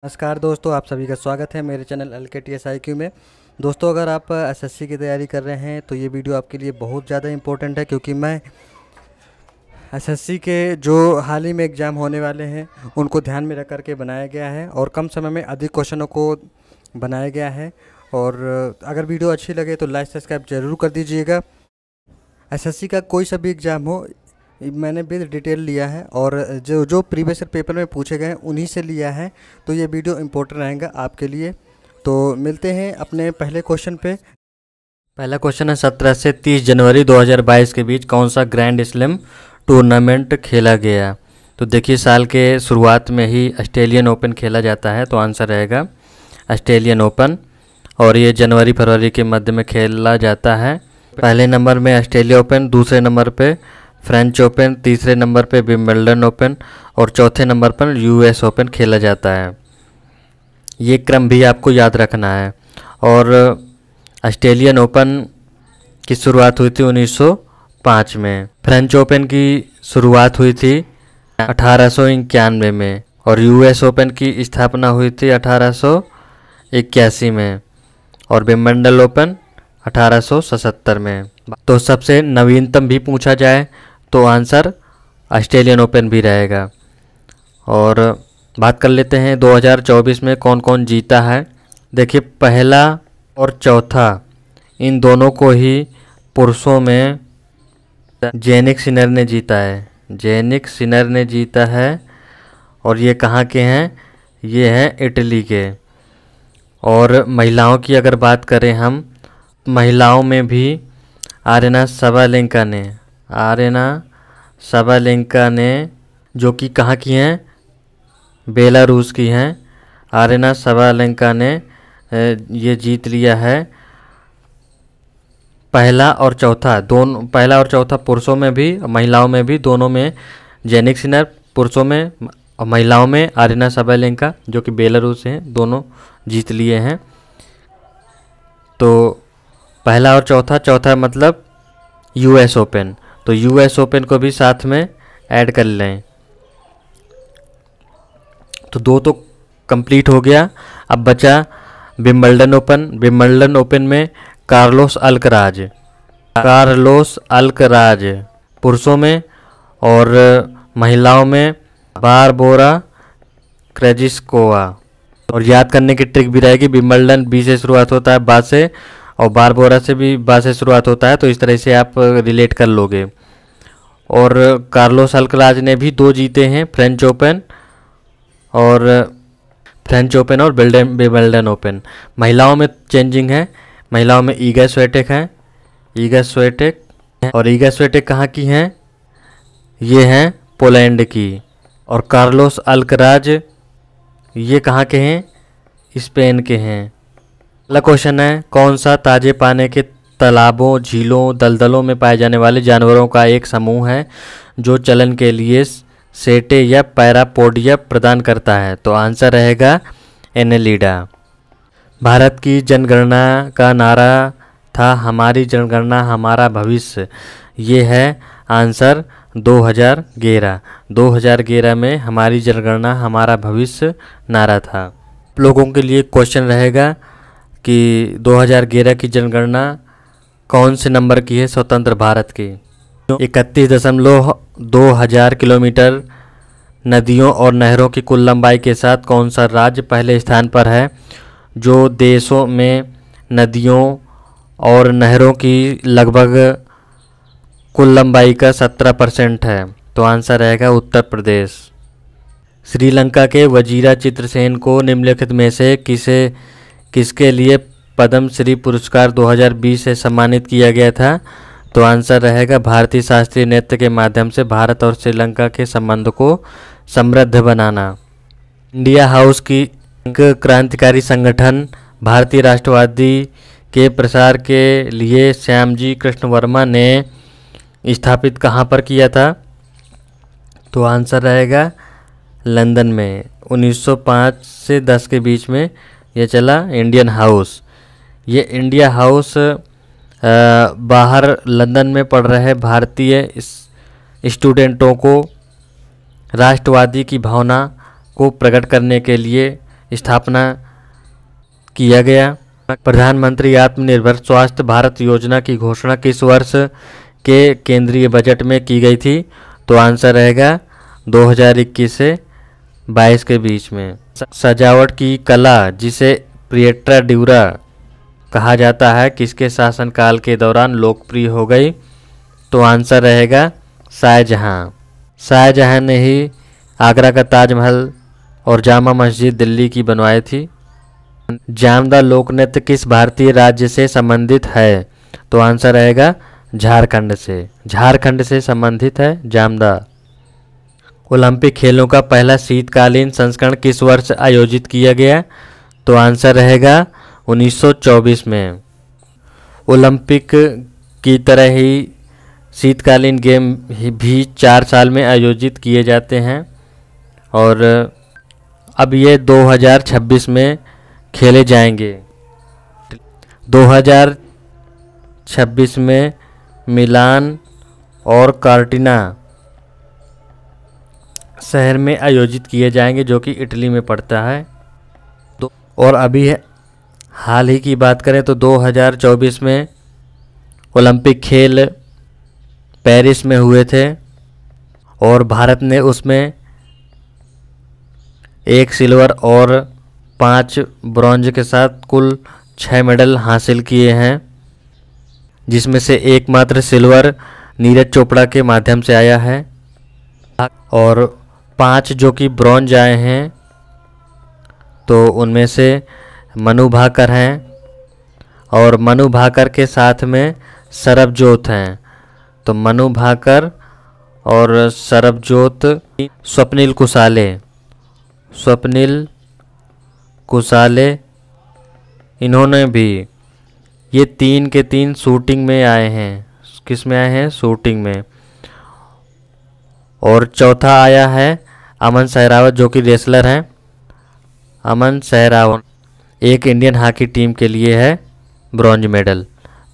नमस्कार दोस्तों, आप सभी का स्वागत है मेरे चैनल LKTSIQ में। दोस्तों, अगर आप SSC की तैयारी कर रहे हैं तो ये वीडियो आपके लिए बहुत ज़्यादा इम्पोर्टेंट है, क्योंकि मैं SSC के जो हाल ही में एग्ज़ाम होने वाले हैं उनको ध्यान में रख कर के बनाया गया है और कम समय में अधिक क्वेश्चनों को बनाया गया है। और अगर वीडियो अच्छी लगे तो लाइक सब्सक्राइब ज़रूर कर दीजिएगा। SSC का कोई सा भी एग्ज़ाम हो, मैंने भी डिटेल लिया है और जो प्रीवियस पेपर में पूछे गए हैं उन्हीं से लिया है, तो ये वीडियो इम्पोर्टेंट रहेगा आपके लिए। तो मिलते हैं अपने पहले क्वेश्चन पे। पहला क्वेश्चन है, 17 से 30 जनवरी 2022 के बीच कौन सा ग्रैंड स्लैम टूर्नामेंट खेला गया? तो देखिए, साल के शुरुआत में ही ऑस्ट्रेलियन ओपन खेला जाता है, तो आंसर रहेगा ऑस्ट्रेलियन ओपन, और ये जनवरी फरवरी के मध्य में खेला जाता है। पहले नंबर में ऑस्ट्रेलिया ओपन, दूसरे नंबर पे फ्रेंच ओपन, तीसरे नंबर पे विंबलडन ओपन और चौथे नंबर पर US ओपन खेला जाता है। ये क्रम भी आपको याद रखना है। और ऑस्ट्रेलियन ओपन की शुरुआत हुई थी 1905 में, फ्रेंच ओपन की शुरुआत हुई थी 1891 में और US ओपन की स्थापना हुई थी 1881 में और विंबलडन ओपन 1877 में। तो सबसे नवीनतम भी पूछा जाए तो आंसर ऑस्ट्रेलियन ओपन भी रहेगा। और बात कर लेते हैं 2024 में कौन कौन जीता है। देखिए, पहला और चौथा इन दोनों को ही पुरुषों में जेनिक सिनर ने जीता है। जेनिक सिनर ने जीता है और ये कहाँ के हैं? ये हैं इटली के। और महिलाओं की अगर बात करें हम, महिलाओं में भी आरेना सबालेंका ने जो कि कहाँ की हैं? बेलारूस की हैं। आरेना सबालेंका ने ये जीत लिया है पहला और चौथा पुरुषों में भी महिलाओं में भी, दोनों में। जेनिक सिनर पुरुषों में और महिलाओं में आरेना सबालेंका जो कि बेलारूस से हैं, दोनों जीत लिए हैं। तो पहला और चौथा मतलब US ओपन, तो US ओपन को भी साथ में ऐड कर लें। तो दो तो कंप्लीट हो गया। अब बचा विंबलडन ओपन। विंबलडन ओपन में कार्लोस अल्कराज पुरुषों में और महिलाओं में बारबोरा क्रेजिस्कोवा। और याद करने की ट्रिक भी रहेगी, विंबलडन B से शुरुआत होता है, बा से, और बारबोरा से भी बा से शुरुआत होता है, तो इस तरह से आप रिलेट कर लोगे। और कार्लोस अल्कराज ने भी 2 जीते हैं, फ्रेंच ओपन और विंबलडन ओपन। महिलाओं में चेंजिंग है, महिलाओं में ईगा स्विएटेक और ईगा स्विएटेक कहाँ की हैं? ये हैं पोलैंड की। और कार्लोस अल्कराज ये कहाँ के हैं? स्पेन के हैं। अगला क्वेश्चन है, कौन सा ताजे पानी के तालाबों, झीलों, दलदलों में पाए जाने वाले जानवरों का एक समूह है जो चलन के लिए सेटे या पैरापोडिया प्रदान करता है? तो आंसर रहेगा एनेलिडा। भारत की जनगणना का नारा था हमारी जनगणना हमारा भविष्य। ये है आंसर 2011 में हमारी जनगणना हमारा भविष्य नारा था। लोगों के लिए क्वेश्चन रहेगा कि 2011 की जनगणना कौन से नंबर की है स्वतंत्र भारत की? 31.2 किलोमीटर नदियों और नहरों की कुल लंबाई के साथ कौन सा राज्य पहले स्थान पर है जो देशों में नदियों और नहरों की लगभग कुल लंबाई का 17% है? तो आंसर रहेगा उत्तर प्रदेश। श्रीलंका के वजीरा चित्रसेन को निम्नलिखित में से किसके लिए पद्म श्री पुरस्कार 2020 से सम्मानित किया गया था? तो आंसर रहेगा भारतीय शास्त्रीय नृत्य के माध्यम से भारत और श्रीलंका के संबंध को समृद्ध बनाना। इंडिया हाउस की एक क्रांतिकारी संगठन भारतीय राष्ट्रवादी के प्रसार के लिए श्यामजी कृष्ण वर्मा ने स्थापित कहाँ पर किया था? तो आंसर रहेगा लंदन में। 1905 से 10 के बीच में ये चला इंडियन हाउस। ये इंडिया हाउस बाहर लंदन में पढ़ रहे भारतीय स्टूडेंटों को राष्ट्रवादी की भावना को प्रकट करने के लिए स्थापना किया गया। प्रधानमंत्री आत्मनिर्भर स्वास्थ्य भारत योजना की घोषणा किस वर्ष के केंद्रीय बजट में की गई थी? तो आंसर रहेगा 2021 से 22 के बीच में। सजावट की कला जिसे प्रिएट्रा ड्यूरा कहा जाता है किसके शासनकाल के दौरान लोकप्रिय हो गई? तो आंसर रहेगा शाहजहां। शाहजहां ने ही आगरा का ताजमहल और जामा मस्जिद दिल्ली की बनवाई थी। जामदा लोक नृत्य किस भारतीय राज्य से संबंधित है? तो आंसर रहेगा झारखंड से। झारखंड से संबंधित है जामदा। ओलंपिक खेलों का पहला शीतकालीन संस्करण किस वर्ष आयोजित किया गया? तो आंसर रहेगा 1924 में। ओलंपिक की तरह ही शीतकालीन गेम भी 4 साल में आयोजित किए जाते हैं और अब ये 2026 में खेले जाएंगे। 2026 में मिलान और कार्टिना शहर में आयोजित किए जाएंगे जो कि इटली में पड़ता है। और अभी हाल ही की बात करें तो 2024 में ओलंपिक खेल पेरिस में हुए थे और भारत ने उसमें 1 सिल्वर और 5 ब्रॉन्ज के साथ कुल 6 मेडल हासिल किए हैं, जिसमें से एकमात्र सिल्वर नीरज चोपड़ा के माध्यम से आया है और 5 जो कि ब्रॉन्ज आए हैं तो उनमें से मनु भाकर हैं और मनु भाकर के साथ में सरबजोत हैं। तो मनु भाकर और सरबजोत, स्वप्निल कुसाले इन्होंने भी ये 3 के 3 शूटिंग में आए हैं। किस में आए हैं? शूटिंग में। और चौथा आया है अमन सहरावत जो कि रेसलर हैं। अमन सहरावत एक इंडियन हॉकी टीम के लिए है ब्रॉन्ज मेडल।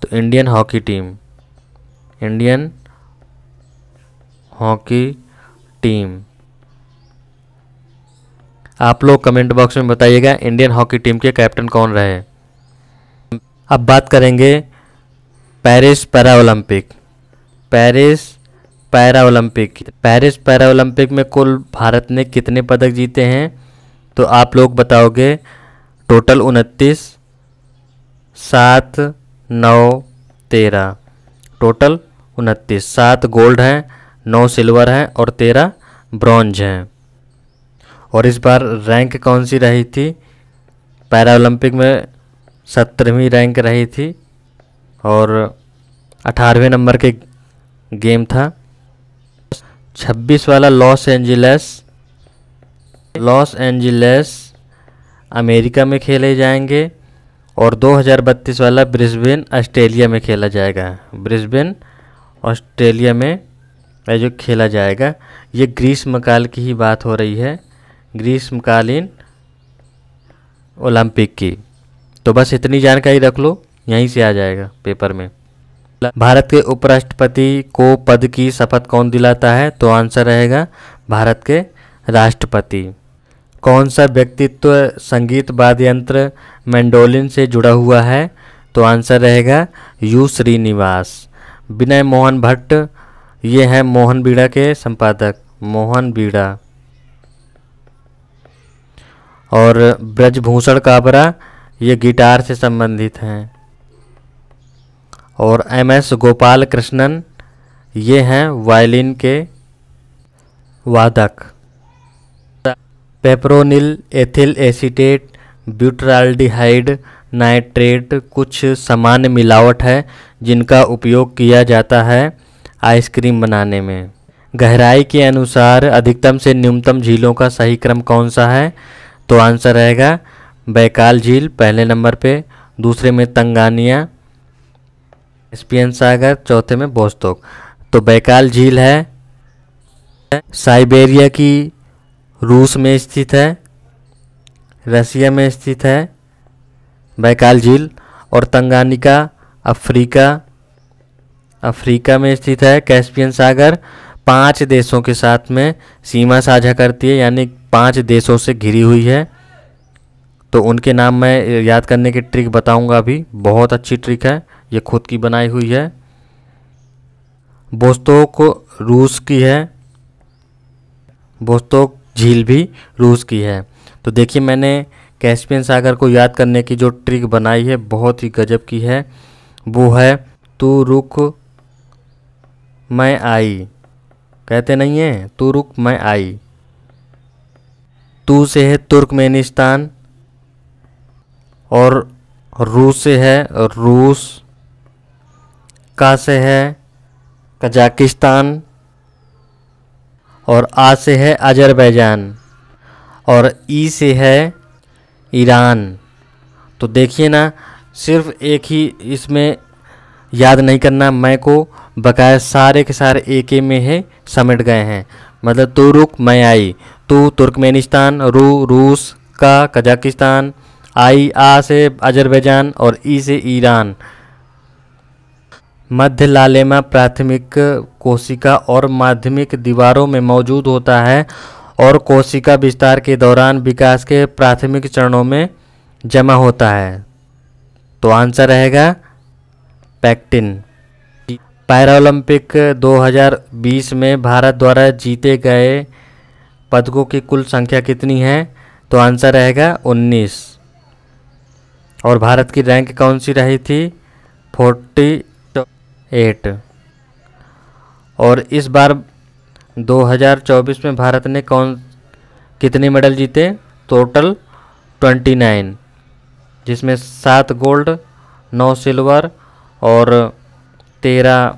तो इंडियन हॉकी टीम आप लोग कमेंट बॉक्स में बताइएगा इंडियन हॉकी टीम के कैप्टन कौन रहे। अब बात करेंगे पेरिस पैरा ओलंपिक में कुल भारत ने कितने पदक जीते हैं? तो आप लोग बताओगे। टोटल 29, 7, 9, 13। टोटल 29, 7 गोल्ड हैं, 9 सिल्वर हैं और 13 ब्रॉन्ज हैं। और इस बार रैंक कौन सी रही थी? पैरा ओलंपिक में 17वीं रैंक रही थी और 18वें नंबर के गेम था। 26 वाला लॉस एंजिल्स अमेरिका में खेले जाएंगे और 2032 वाला ब्रिस्बेन ऑस्ट्रेलिया में खेला जाएगा। ब्रिस्बेन ऑस्ट्रेलिया में जो खेला जाएगा। ये ग्रीष्मकाल की ही बात हो रही है, ग्रीष्मकालीन ओलंपिक की। तो बस इतनी जानकारी रख लो, यहीं से आ जाएगा पेपर में। भारत के उपराष्ट्रपति को पद की शपथ कौन दिलाता है? तो आंसर रहेगा भारत के राष्ट्रपति। कौन सा व्यक्तित्व संगीत वाद्य यंत्र मैंडोलिन से जुड़ा हुआ है? तो आंसर रहेगा यू श्रीनिवास। विनय मोहन भट्ट ये हैं मोहन बीड़ा के संपादक, मोहन बीड़ा। और ब्रजभूषण काबरा ये गिटार से संबंधित हैं। और MS गोपाल कृष्णन ये हैं वायलिन के वादक। पेप्रोनिल एथिल एसीटेट ब्यूटराल्डिहाइड नाइट्रेट कुछ सामान्य मिलावट है जिनका उपयोग किया जाता है आइसक्रीम बनाने में। गहराई के अनुसार अधिकतम से न्यूनतम झीलों का सही क्रम कौन सा है? तो आंसर रहेगा बैकाल झील पहले नंबर पे, दूसरे में तंगानिया, कैस्पियन सागर, चौथे में बोस्तोक। तो बैकाल झील है साइबेरिया की रूस में स्थित है, रसिया में स्थित है बैकाल झील। और तंगानिका अफ्रीका में स्थित है। कैस्पियन सागर 5 देशों के साथ में सीमा साझा करती है, यानी 5 देशों से घिरी हुई है तो उनके नाम मैं याद करने की ट्रिक बताऊंगा अभी। बहुत अच्छी ट्रिक है, ये खुद की बनाई हुई है। वोस्तोक रूस की है, वोस्तोक झील भी रूस की है। तो देखिए मैंने कैस्पियन सागर को याद करने की जो ट्रिक बनाई है बहुत ही गजब की है। वो है तू रुक मैं आई, कहते नहीं है तू रुक मैं आई। तू से है तुर्कमेनिस्तान और रूस से है रूस, का से है कजाकिस्तान और आ से है अजरबैजान और ई से है ईरान। तो देखिए ना, सिर्फ एक ही इसमें याद नहीं करना, मैं को बकाया सारे के सारे एक में है समेट गए हैं। मतलब तू रुक मैं आई, तू तुर्कमेनिस्तान, रूस, का कजाकिस्तान, आई आ से अजरबैजान और ई से ईरान। मध्य लालेमा प्राथमिक कोशिका और माध्यमिक दीवारों में मौजूद होता है और कोशिका विस्तार के दौरान विकास के प्राथमिक चरणों में जमा होता है। तो आंसर रहेगा पैक्टिन। पैरालंपिक 2020 में भारत द्वारा जीते गए पदकों की कुल संख्या कितनी है? तो आंसर रहेगा 19। और भारत की रैंक कौन सी रही थी? 48। और इस बार 2024 में भारत ने कितने मेडल जीते? टोटल 29, जिसमें 7 गोल्ड, 9 सिल्वर और 13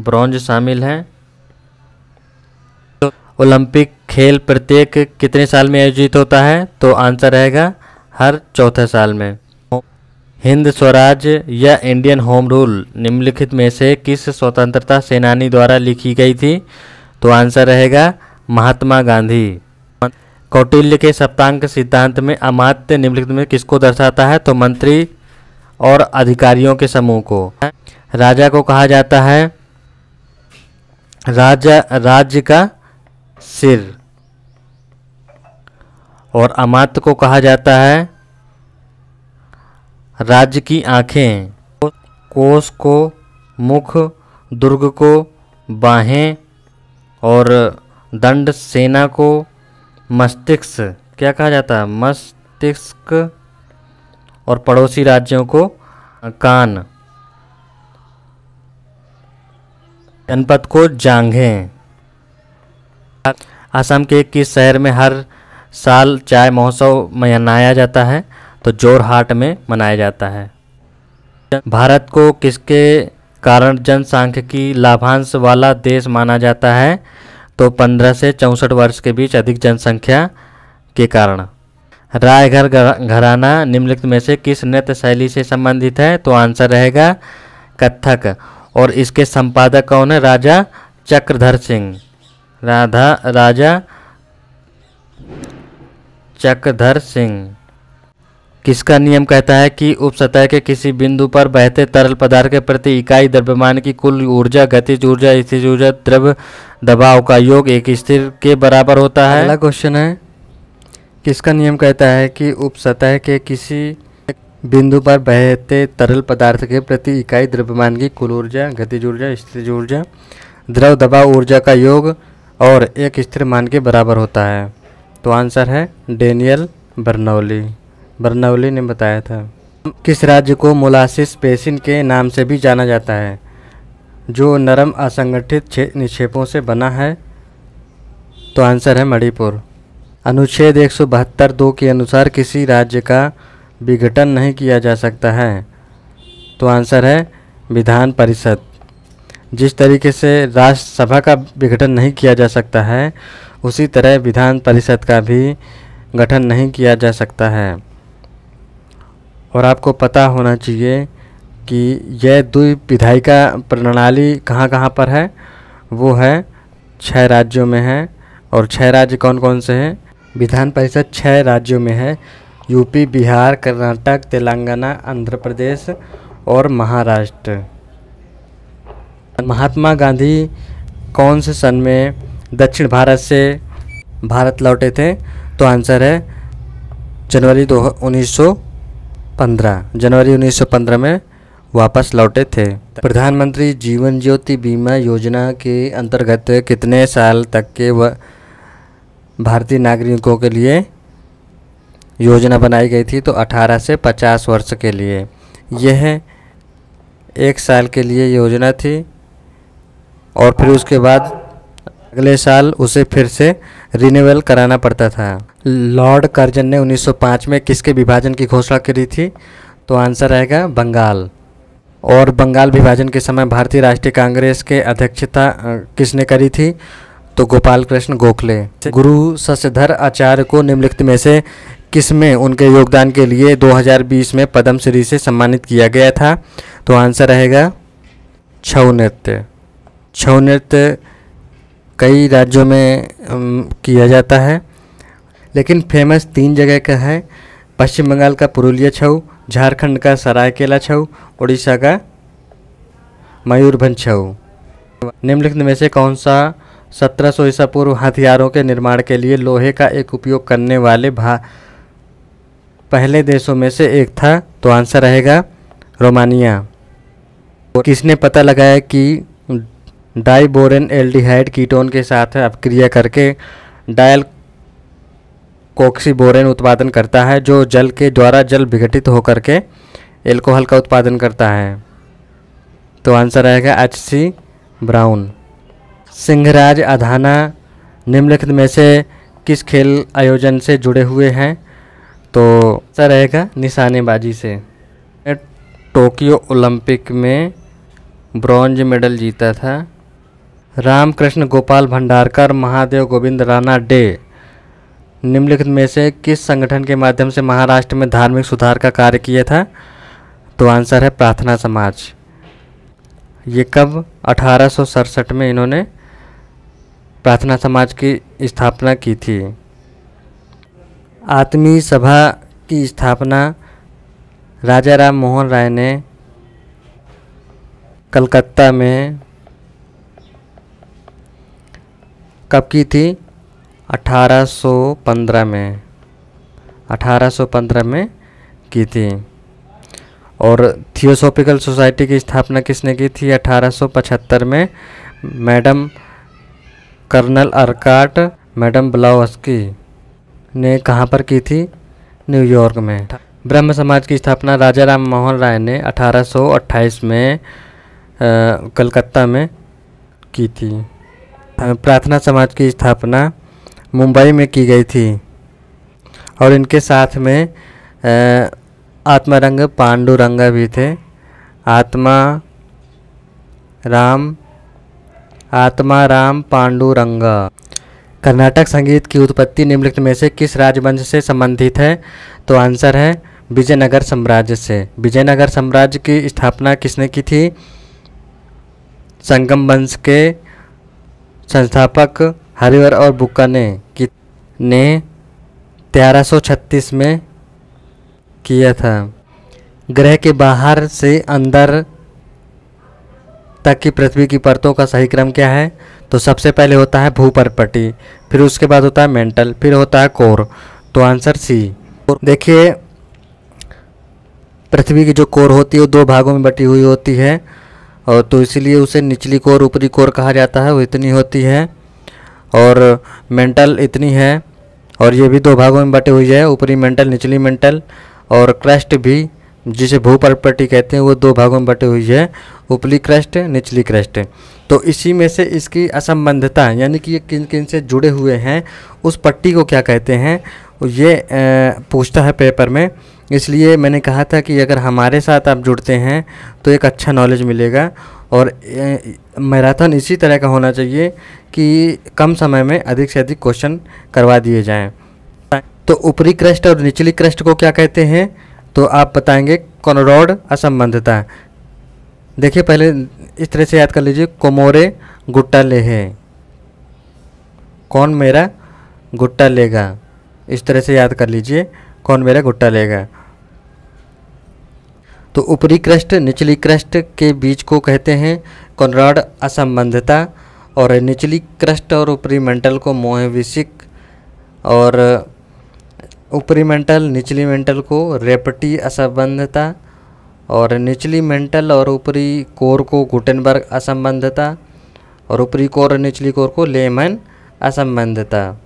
ब्रॉन्ज शामिल हैं। ओलंपिक खेल प्रत्येक कितने साल में आयोजित होता है? तो आंसर रहेगा हर चौथे साल में। हिंद स्वराज या इंडियन होम रूल निम्नलिखित में से किस स्वतंत्रता सेनानी द्वारा लिखी गई थी? तो आंसर रहेगा महात्मा गांधी। कौटिल्य के सप्तांक सिद्धांत में अमात्य निम्नलिखित में किसको दर्शाता है? तो मंत्री और अधिकारियों के समूह को। राजा को कहा जाता है राज्य का सिर और अमात्य को कहा जाता है राज्य की आंखें। कोष को मुख, दुर्ग को बाहें और दंड सेना को मस्तिष्क क्या कहा जाता है? मस्तिष्क और पड़ोसी राज्यों को कान। जनपद को जांघें। असम के किस शहर में हर साल चाय महोत्सव मनाया जाता है? तो जोरहाट में मनाया जाता है। भारत को किसके कारण जनसांख्यिकी लाभांश वाला देश माना जाता है? तो 15 से 64 वर्ष के बीच अधिक जनसंख्या के कारण। रायघर घराना निम्नलिखित में से किस नृत्य शैली से संबंधित है? तो आंसर रहेगा कथक। और इसके संपादक कौन है? राजा चक्रधर सिंह। राजा चक्रधर सिंह। किसका नियम कहता है कि उपसतह के किसी बिंदु पर बहते तरल पदार्थ के प्रति इकाई द्रव्यमान की कुल ऊर्जा, गतिज ऊर्जा, स्थिर ऊर्जा, द्रव दबाव का योग एक स्थिर के बराबर होता है? अगला क्वेश्चन है, किसका नियम कहता है कि उपसतह के किसी बिंदु पर बहते तरल पदार्थ के प्रति इकाई द्रव्यमान की कुल ऊर्जा, गतिज ऊर्जा, स्थिर ऊर्जा, द्रव दबाव ऊर्जा का योग और एक स्थिर मान के बराबर होता है? तो आंसर है डेनियल बर्नौली ने बताया था। किस राज्य को मोलासिस बेसिन के नाम से भी जाना जाता है, जो नरम असंगठित निक्षेपों से बना है? तो आंसर है मणिपुर। अनुच्छेद 172(2) के अनुसार किसी राज्य का विघटन नहीं किया जा सकता है? तो आंसर है विधान परिषद। जिस तरीके से राज्यसभा का विघटन नहीं किया जा सकता है, उसी तरह विधान परिषद का भी गठन नहीं किया जा सकता है। और आपको पता होना चाहिए कि यह द्वीप विधायिका प्रणाली कहाँ कहाँ पर है? वो है 6 राज्यों में है। और 6 राज्य कौन कौन से हैं? विधान परिषद 6 राज्यों में है, यूपी, बिहार, कर्नाटक, तेलंगाना, आंध्र प्रदेश और महाराष्ट्र। महात्मा गांधी कौन से सन में दक्षिण भारत से भारत लौटे थे? तो आंसर है जनवरी 1915 में वापस लौटे थे। प्रधानमंत्री जीवन ज्योति बीमा योजना के अंतर्गत कितने साल तक के भारतीय नागरिकों के लिए योजना बनाई गई थी? तो 18 से 50 वर्ष के लिए। यह 1 साल के लिए योजना थी और फिर उसके बाद अगले साल उसे फिर से रिन्यूअल कराना पड़ता था। लॉर्ड कर्जन ने 1905 में किसके विभाजन की घोषणा करी थी? तो आंसर रहेगा बंगाल। और बंगाल विभाजन के समय भारतीय राष्ट्रीय कांग्रेस के अध्यक्षता किसने करी थी? तो गोपाल कृष्ण गोखले। गुरु शशधर आचार्य को निम्नलिखित में से किसमें उनके योगदान के लिए 2020 में पद्मश्री से सम्मानित किया गया था? तो आंसर रहेगा छऊ नृत्य। छऊ नृत्य कई राज्यों में किया जाता है, लेकिन फेमस 3 जगह का है। पश्चिम बंगाल का पुरुलिया छऊ, झारखंड का सरायकेला छऊ, उड़ीसा का मयूरभंज छऊ। निम्नलिखित में से कौन सा 1700 ईसा पूर्व हथियारों के निर्माण के लिए लोहे का एक उपयोग करने वाले पहले देशों में से एक था? तो आंसर रहेगा रोमानिया। किसने पता लगाया कि डाइबोरेन एल्डिहाइड कीटोन के साथ अपक्रिया करके डायल कोक्सीबोरेन उत्पादन करता है, जो जल के द्वारा जल विघटित होकर के एल्कोहल का उत्पादन करता है? तो आंसर रहेगा HC ब्राउन। सिंहराज अधाना निम्नलिखित में से किस खेल आयोजन से जुड़े हुए हैं? तो आंसर रहेगा निशानेबाजी से। टोक्यो ओलंपिक में ब्रॉन्ज मेडल जीता था। रामकृष्ण गोपाल भंडारकर, महादेव गोविंद राणा डे निम्नलिखित में से किस संगठन के माध्यम से महाराष्ट्र में धार्मिक सुधार का कार्य किया था? तो आंसर है प्रार्थना समाज। ये कब? 1867 में इन्होंने प्रार्थना समाज की स्थापना की थी। आत्मीय सभा की स्थापना राजा राम मोहन राय ने कलकत्ता में कब की थी? 1815 में। 1815 में की थी। और थियोसॉफिकल सोसाइटी की स्थापना किसने की थी? 1875 में मैडम कर्नल अर्काट मैडम ब्लाउस्की ने कहाँ पर की थी? न्यूयॉर्क में। ब्रह्म समाज की स्थापना राजा राम मोहन राय ने 1828 में कलकत्ता में की थी। प्रार्थना समाज की स्थापना मुंबई में की गई थी और इनके साथ में आत्मारंग पांडुरंगा भी थे। आत्मा राम पांडुरंगा। कर्नाटक संगीत की उत्पत्ति निम्नलिखित में से किस राजवंश से संबंधित है? तो आंसर है विजयनगर साम्राज्य से। विजयनगर साम्राज्य की स्थापना किसने की थी? संगम वंश के संस्थापक हरिवर और बुक्का ने 1336 में किया था। ग्रह के बाहर से अंदर तक की पृथ्वी की परतों का सही क्रम क्या है? तो सबसे पहले होता है भूपर्पटी, फिर उसके बाद होता है मेंटल, फिर होता है कोर। तो आंसर सी। देखिए, पृथ्वी की जो कोर होती है वो 2 भागों में बटी हुई होती है, और तो इसीलिए उसे निचली कोर ऊपरी कोर कहा जाता है। वो इतनी होती है, और मेंटल इतनी है, और ये भी 2 भागों में बटी हुई है, ऊपरी मेंटल निचली मेंटल। और क्रस्ट भी, जिसे भूपर्पटी कहते हैं, वो 2 भागों में बटी हुई है, ऊपरी क्रस्ट निचली क्रस्ट। तो इसी में से इसकी असंबंधता, यानी कि ये किन किन से जुड़े हुए हैं, उस पट्टी को क्या कहते हैं, ये पूछता है पेपर में। इसलिए मैंने कहा था कि अगर हमारे साथ आप जुड़ते हैं तो एक अच्छा नॉलेज मिलेगा। और मैराथन इसी तरह का होना चाहिए कि कम समय में अधिक से अधिक क्वेश्चन करवा दिए जाएं। तो ऊपरी क्रस्ट और निचली क्रस्ट को क्या कहते हैं? तो आप बताएंगे कॉनरॉड असंबंधता। देखिए, पहले इस तरह से याद कर लीजिए, कोमोरे गुट्टा लेहे, कौन मेरा गुट्टा लेगा। इस तरह से याद कर लीजिए, कौन मेरा गुट्टा लेगा। तो ऊपरी क्रस्ट निचली क्रस्ट के बीच को कहते हैं कॉनरॉड असंबंधता, और निचली क्रस्ट और ऊपरी मेंटल को मोहेविसिक, और ऊपरी मेंटल निचली मेंटल को रेपटी असंबद्धता, और निचली मेंटल और ऊपरी कोर को गुटेनबर्ग असंबद्धता, और ऊपरी कोर और निचली कोर को लेमन असंबद्धता।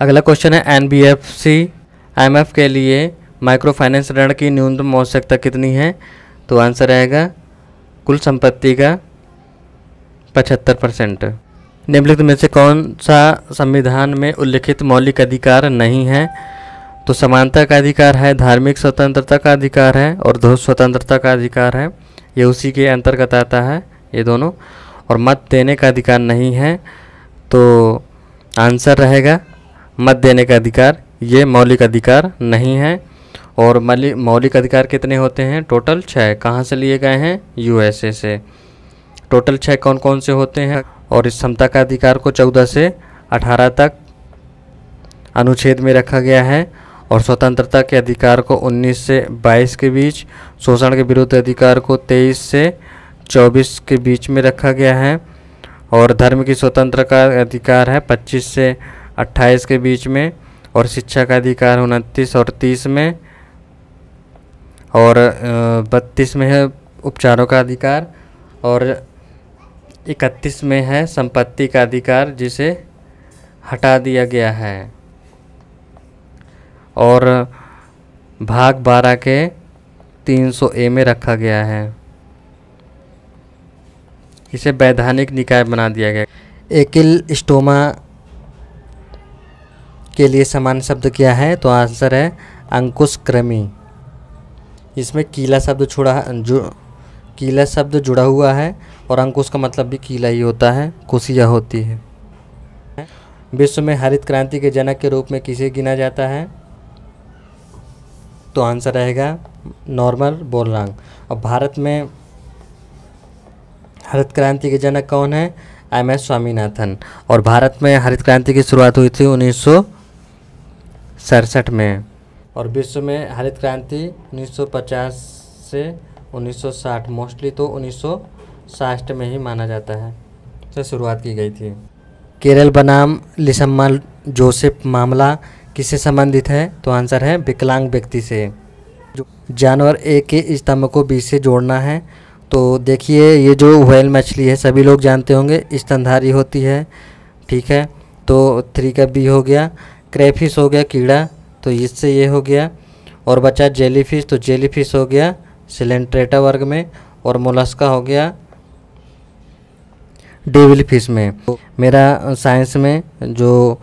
अगला क्वेश्चन है एनबीएफसी आईएमएफ के लिए माइक्रो फाइनेंस ऋण की न्यूनतम आवश्यकता कितनी है? तो आंसर रहेगा कुल संपत्ति का 75%। निम्नलिखित में से कौन सा संविधान में उल्लिखित मौलिक अधिकार नहीं है? तो समानता का अधिकार है, धार्मिक स्वतंत्रता का अधिकार है और धर्म स्वतंत्रता का अधिकार है, ये उसी के अंतर्गत आता है ये दोनों। और मत देने का अधिकार नहीं है, तो आंसर रहेगा मत देने का अधिकार, ये मौलिक अधिकार नहीं है। और मौलिक अधिकार कितने होते हैं? टोटल 6। कहाँ से लिए गए हैं? यूएसए से। टोटल 6 कौन कौन से होते हैं? और इस समता का अधिकार को 14 से 18 तक अनुच्छेद में रखा गया है, और स्वतंत्रता के अधिकार को 19 से 22 के बीच, शोषण के विरुद्ध अधिकार को 23 से 24 के बीच में रखा गया है, और धर्म की स्वतंत्रता का अधिकार है 25 से 28 के बीच में, और शिक्षा का अधिकार 29 और 30 में, और 32 में है उपचारों का अधिकार, और 31 में है संपत्ति का अधिकार जिसे हटा दिया गया है, और भाग 12 के 300A में रखा गया है। इसे वैधानिक निकाय बना दिया गया। एकिल स्टोमा के लिए समान शब्द क्या है? तो आंसर है अंकुशक्रमी। इसमें कीला शब्द जुड़ा हुआ है, और अंकुश का मतलब भी कीला ही होता है, कुशिया होती है। विश्व में हरित क्रांति के जनक के रूप में किसे गिना जाता है? तो आंसर रहेगा नॉर्मन बोरलॉग। और भारत में हरित क्रांति के जनक कौन है? एम.एस. स्वामीनाथन। और भारत में हरित क्रांति की शुरुआत हुई थी 1967 में, और विश्व में हरित क्रांति 1950 से 1960, मोस्टली तो 1960 में ही माना जाता है, से शुरुआत की गई थी। केरल बनाम लिसम्मा जोसेफ मामला किससे संबंधित है? तो आंसर है विकलांग व्यक्ति से। जानवर ए के स्तंभ को बी से जोड़ना है, तो देखिए ये जो व्हेल मछली है सभी लोग जानते होंगे, स्तनधारी होती है, ठीक है। तो 3 का बी हो गया। क्रेफिश हो गया कीड़ा, तो इससे ये हो गया। और बचा जेलीफिश, तो जेलीफिश हो गया सिलेंट्रेटा वर्ग में, और मोलस्का हो गया डेविल फिश में। तो मेरा साइंस में जो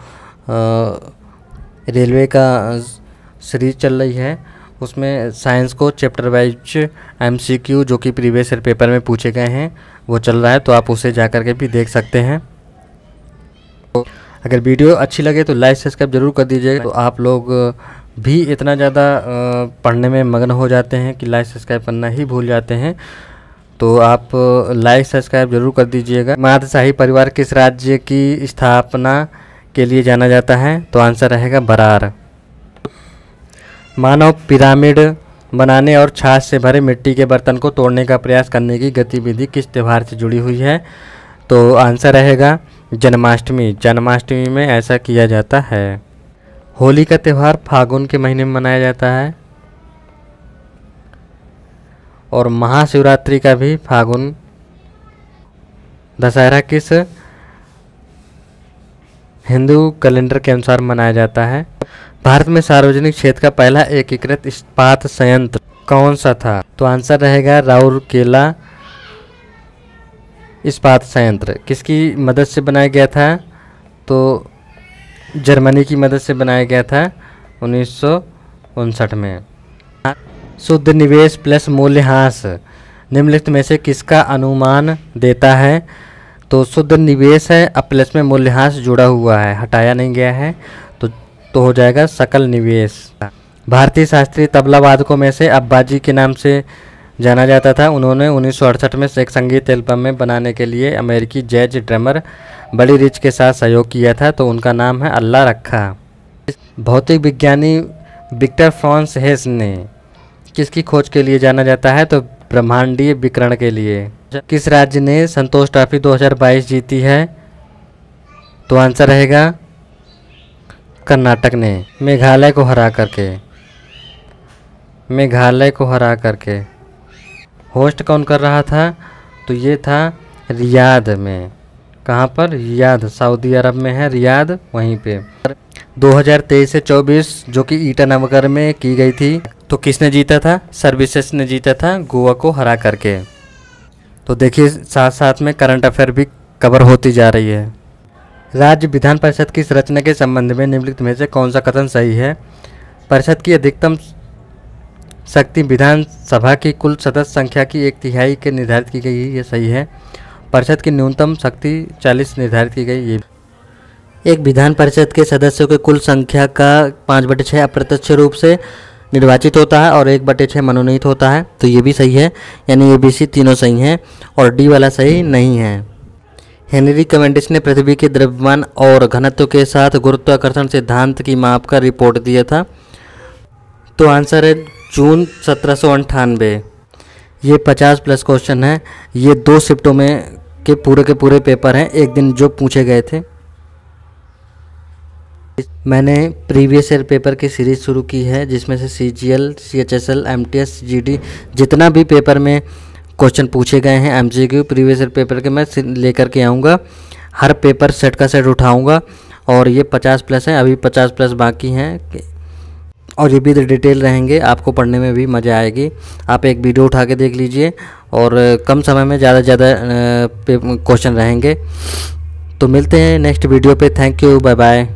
रेलवे का सीरीज चल रही है उसमें साइंस को चैप्टर वाइज एमसीक्यू जो कि प्रीवियस ईयर पेपर में पूछे गए हैं वो चल रहा है, तो आप उसे जा कर के भी देख सकते हैं। तो अगर वीडियो अच्छी लगे तो लाइक सब्सक्राइब जरूर कर दीजिएगा। तो आप लोग भी इतना ज़्यादा पढ़ने में मग्न हो जाते हैं कि लाइक सब्सक्राइब करना ही भूल जाते हैं, तो आप लाइक सब्सक्राइब जरूर कर दीजिएगा। मादशाही परिवार किस राज्य की स्थापना के लिए जाना जाता है? तो आंसर रहेगा बरार। मानव पिरामिड बनाने और छाछ से भरे मिट्टी के बर्तन को तोड़ने का प्रयास करने की गतिविधि किस त्यौहार से जुड़ी हुई है? तो आंसर रहेगा जन्माष्टमी। जन्माष्टमी में ऐसा किया जाता है। होली का त्यौहार फागुन के महीने में मनाया जाता है, और महाशिवरात्रि का भी फागुन। दशहरा किस हिंदू कैलेंडर के अनुसार मनाया जाता है? भारत में सार्वजनिक क्षेत्र का पहला एकीकृत इस्पात संयंत्र कौन सा था? तो आंसर रहेगा राउरकेला इस्पात संयंत्र। किसकी मदद से बनाया गया था? तो जर्मनी की मदद से बनाया गया था 1959 में। शुद्ध निवेश प्लस मूल्यह्रास निम्नलिखित में से किसका अनुमान देता है? तो शुद्ध निवेश है, अब प्लस में मूल्यह्रास जुड़ा हुआ है, हटाया नहीं गया है, तो हो जाएगा सकल निवेश। भारतीय शास्त्रीय तबला वादकों में से अब्बाजी के नाम से जाना जाता था। उन्होंने 1968 में एक संगीत एल्बम में बनाने के लिए अमेरिकी जैज ड्रमर बड़ी रिच के साथ सहयोग किया था, तो उनका नाम है अल्लाह रखा। भौतिक विज्ञानी विक्टर फ्रांस हेस ने किसकी खोज के लिए जाना जाता है? तो ब्रह्मांडीय विकिरण के लिए। किस राज्य ने संतोष ट्रॉफी 2022 जीती है? तो आंसर रहेगा कर्नाटक ने मेघालय को हरा करके। होस्ट कौन कर रहा था? तो ये था रियाद में। कहाँ पर? रियाद, सऊदी अरब में है रियाद, वहीं पे। 2023 से 24 जो कि ईटानगर में की गई थी, तो किसने जीता था? सर्विसेज ने जीता था गोवा को हरा करके। तो देखिए साथ साथ में करंट अफेयर भी कवर होती जा रही है। राज्य विधान परिषद की संरचना के संबंध में निम्नलिखित में से कौन सा कथन सही है? परिषद की अधिकतम शक्ति विधानसभा की कुल सदस्य संख्या की 1/3 के निर्धारित की गई है, ये सही है। परिषद की न्यूनतम शक्ति 40 निर्धारित की गई। ये एक विधान परिषद के सदस्यों के कुल संख्या का 5/6 अप्रत्यक्ष रूप से निर्वाचित होता है और 1/6 मनोनीत होता है, तो ये भी सही है। यानी ABC तीनों सही हैं और D वाला सही नहीं है। हेनरी कैवेंडिश ने पृथ्वी के द्रव्यमान और घनत्व के साथ गुरुत्वाकर्षण सिद्धांत की माप का रिपोर्ट दिया था, तो आंसर है जून 1798। ये 50+ क्वेश्चन है। ये 2 शिफ्टों में के पूरे पेपर हैं, एक दिन जो पूछे गए थे। मैंने प्रीवियस ईयर पेपर की सीरीज़ शुरू की है, जिसमें से CGL, CHSL, MTS, GD जितना भी पेपर में क्वेश्चन पूछे गए हैं MCQ प्रीवियस ईयर पेपर के, मैं लेकर के आऊँगा। हर पेपर सेट का सेट उठाऊँगा और ये 50+ हैं, अभी 50+ बाकी हैं और ये भी डिटेल रहेंगे, आपको पढ़ने में भी मज़ा आएगी। आप एक वीडियो उठा के देख लीजिए और कम समय में ज़्यादा से ज़्यादा क्वेश्चन रहेंगे। तो मिलते हैं नेक्स्ट वीडियो पे। Thank you, bye bye.